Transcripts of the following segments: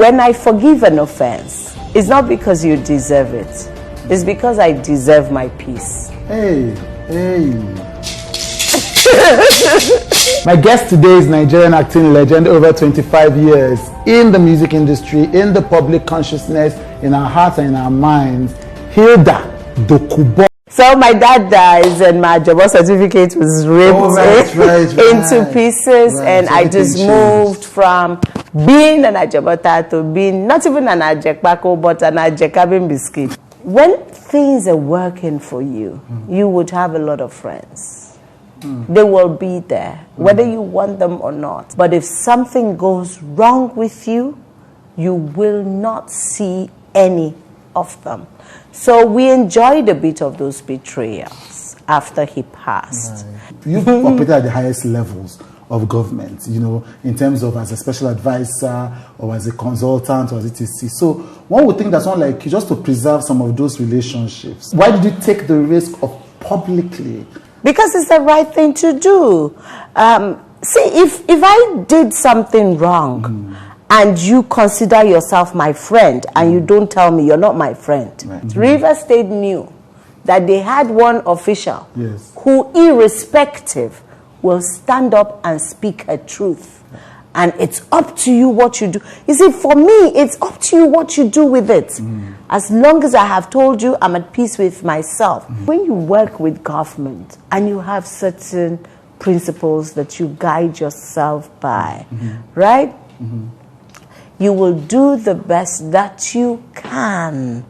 when I forgive an offense, it's not because you deserve it. It's because I deserve my peace. Hey. My guest today is Nigerian acting legend, over 25 years in the music industry, in the public consciousness, in our hearts and in our minds, Hilda Dokubo. So my dad dies and my job certificate was ripped into pieces, and I just moved from being an Ajabota to being not even an Ajekpako but an Ajekabin biscuit. When things are working for you, you would have a lot of friends. They will be there, whether you want them or not. But if something goes wrong with you, you will not see any of them. So we enjoyed a bit of those betrayals after he passed. Right. You've operated at the highest levels of government, you know, in terms of as a special advisor or as a consultant or as etc. So one would think that someone like you, just to preserve some of those relationships, why did you take the risk of publicly? Because it's the right thing to do. See, if I did something wrong and you consider yourself my friend and you don't tell me, you're not my friend. Right. River State knew that they had one official who, irrespective, will stand up and speak a truth. And it's up to you what you do. You see, for me, it's up to you what you do with it. As long as I have told you, I'm at peace with myself. When you work with government and you have certain principles that you guide yourself by, right? You will do the best that you can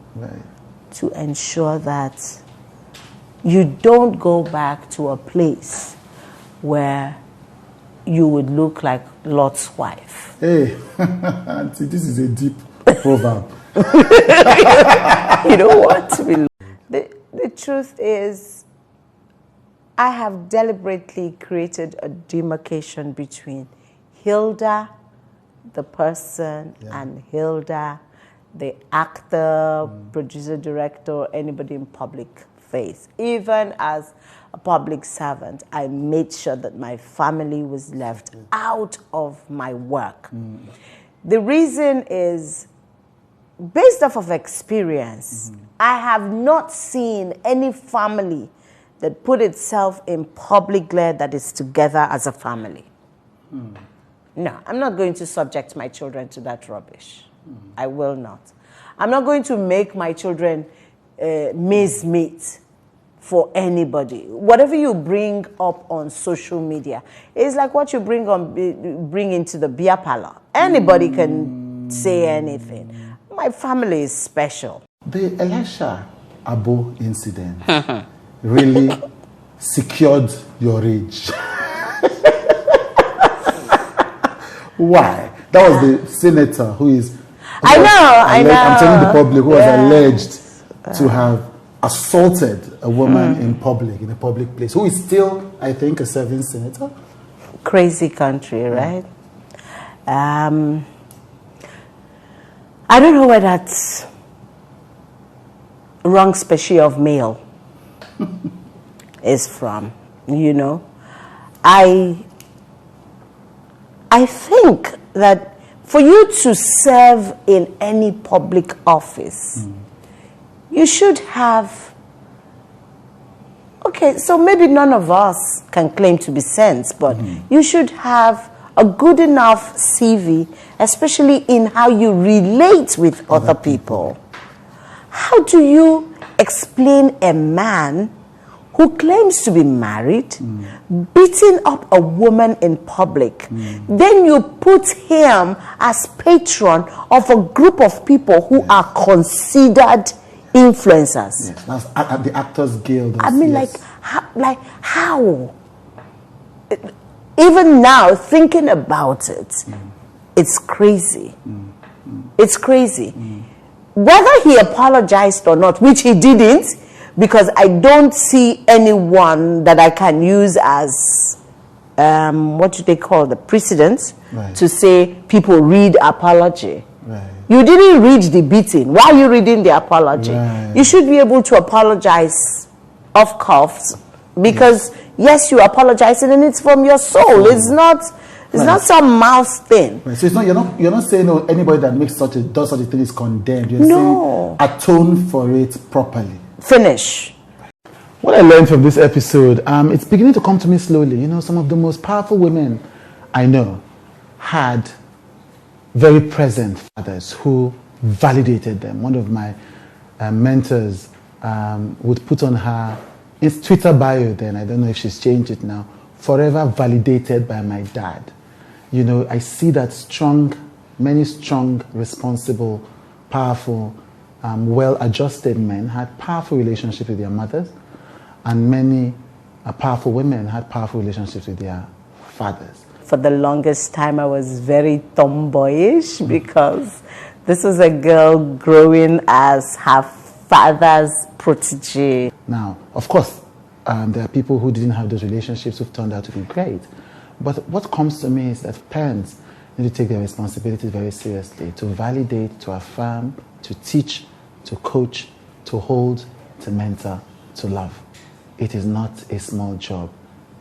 to ensure that you don't go back to a place where you would look like Lot's wife. Hey, Auntie, this is a deep proverb. You don't want to be. The truth is, I have deliberately created a demarcation between Hilda, the person, and Hilda, the actor, producer, director, anybody in public face. Even as a public servant, I made sure that my family was left out of my work. The reason is, based off of experience, I have not seen any family that put itself in public glare that is together as a family. No, I'm not going to subject my children to that rubbish. I will not. I'm not going to make my children miss meat for anybody. Whatever you bring up on social media is like what you bring into the beer parlor. Anybody can say anything. My family is special. The Elisha Abo incident really secured your age. Why? That was the senator who is... I know. I'm telling the public, who was alleged to have assaulted a woman in public, in a public place, who is still, I think, a serving senator. Crazy country, right? I don't know where that wrong species of male is from, you know. I think that for you to serve in any public office, you should have, okay, so maybe none of us can claim to be saints, but you should have a good enough CV, especially in how you relate with other people. How do you explain a man who claims to be married, beating up a woman in public, then you put him as patron of a group of people who are considered influencers? Yes, that's at the Actors Guild. I mean, like how? Even now, thinking about it, it's crazy. It's crazy. Whether he apologized or not, which he didn't, because I don't see anyone that I can use as, what do they call the precedent, to say people read apology. You didn't read the beating. Why are you reading the apology? You should be able to apologize off cuffs, because yes, you apologize and it's from your soul. It's not It's not some mouse thing. Right. So it's not you're not saying anybody that does such a thing is condemned. You're No. saying atone for it properly. Finish. What I learned from this episode, it's beginning to come to me slowly. Some of the most powerful women I know had very present fathers who validated them. One of my mentors would put on her Twitter bio then, I don't know if she's changed it now, forever validated by my dad. I see that many strong, responsible, powerful, well-adjusted men had powerful relationships with their mothers, and many powerful women had powerful relationships with their fathers. For the longest time, I was very tomboyish because this was a girl growing as her father's protege. Now, of course, there are people who didn't have those relationships who've turned out to be great. But what comes to me is that parents need to take their responsibilities very seriously, to validate, to affirm, to teach, to coach, to hold, to mentor, to love. It is not a small job.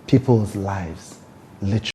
People's lives, literally.